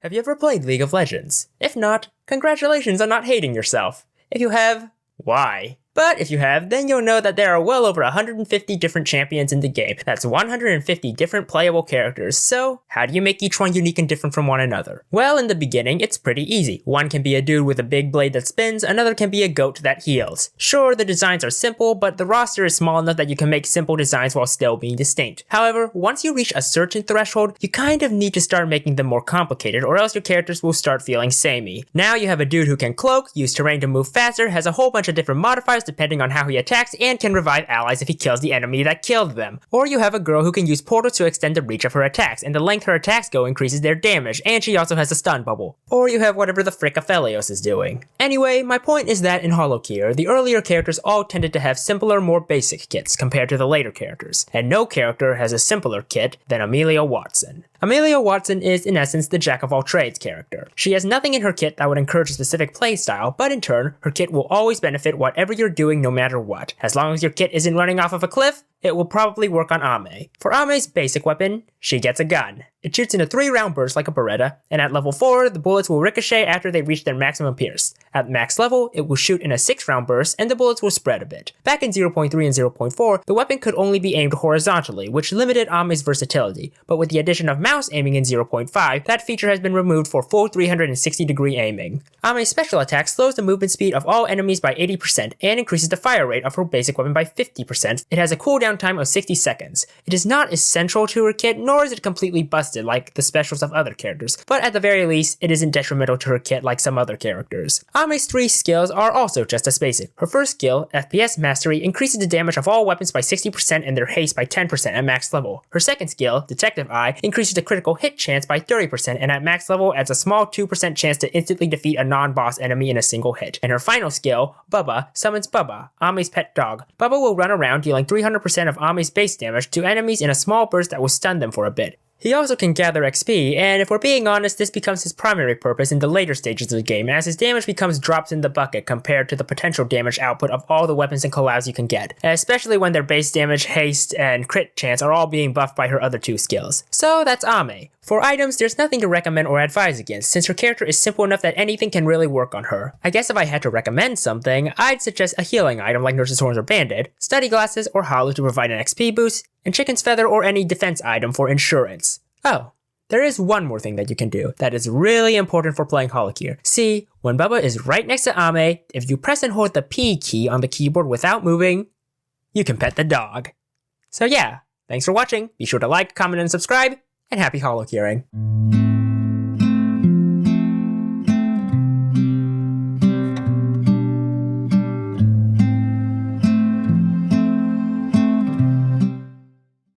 Have you ever played League of Legends? If not, congratulations on not hating yourself. If you have, why? But if you have, then you'll know that there are well over 150 different champions in the game. That's 150 different playable characters, so how do you make each one unique and different from one another? Well, in the beginning, it's pretty easy. One can be a dude with a big blade that spins, another can be a goat that heals. Sure, the designs are simple, but the roster is small enough that you can make simple designs while still being distinct. However, once you reach a certain threshold, you kind of need to start making them more complicated, or else your characters will start feeling samey. Now you have a dude who can cloak, use terrain to move faster, has a whole bunch of different modifiers depending on how he attacks, and can revive allies if he kills the enemy that killed them. Or you have a girl who can use portals to extend the reach of her attacks, and the length her attacks go increases their damage, and she also has a stun bubble. Or you have whatever the frick Aphelios is doing. Anyway, my point is that in Holocure, the earlier characters all tended to have simpler, more basic kits compared to the later characters, and no character has a simpler kit than Amelia Watson. Amelia Watson is, in essence, the jack-of-all-trades character. She has nothing in her kit that would encourage a specific playstyle, but in turn, her kit will always benefit whatever you're doing no matter what. As long as your kit isn't running off of a cliff, it will probably work on Ame. For Ame's basic weapon, she gets a gun. It shoots in a 3-round burst like a Beretta, and at level 4, the bullets will ricochet after they reach their maximum pierce. At max level, it will shoot in a 6-round burst, and the bullets will spread a bit. Back in 0.3 and 0.4, the weapon could only be aimed horizontally, which limited Ame's versatility, but with the addition of mouse aiming in 0.5, that feature has been removed for full 360-degree aiming. Ame's special attack slows the movement speed of all enemies by 80% and increases the fire rate of her basic weapon by 50%. It has a cooldown time of 60 seconds. It is not essential to her kit, nor is it completely busted like the specials of other characters, but at the very least, it isn't detrimental to her kit like some other characters. Ame's 3 skills are also just as basic. Her first skill, FPS Mastery, increases the damage of all weapons by 60% and their haste by 10% at max level. Her second skill, Detective Eye, increases the critical hit chance by 30% and at max level adds a small 2% chance to instantly defeat a non-boss enemy in a single hit. And her final skill, Bubba, summons Bubba, Ame's pet dog. Bubba will run around dealing 300% of Ame's base damage to enemies in a small burst that will stun them for a bit. He also can gather XP, and if we're being honest, this becomes his primary purpose in the later stages of the game, as his damage becomes drops in the bucket compared to the potential damage output of all the weapons and collabs you can get, especially when their base damage, haste, and crit chance are all being buffed by her other 2 skills. So that's Ame. For items, there's nothing to recommend or advise against, since her character is simple enough that anything can really work on her. I guess if I had to recommend something, I'd suggest a healing item like Nurse's Horns or Bandit, study glasses or Hollow to provide an XP boost, and Chicken's Feather or any defense item for insurance. Oh, there is one more thing that you can do that is really important for playing Holocure. See, when Bubba is right next to Ame, if you press and hold the P key on the keyboard without moving, you can pet the dog. So yeah, thanks for watching, be sure to like, comment, and subscribe, and happy Holocuring.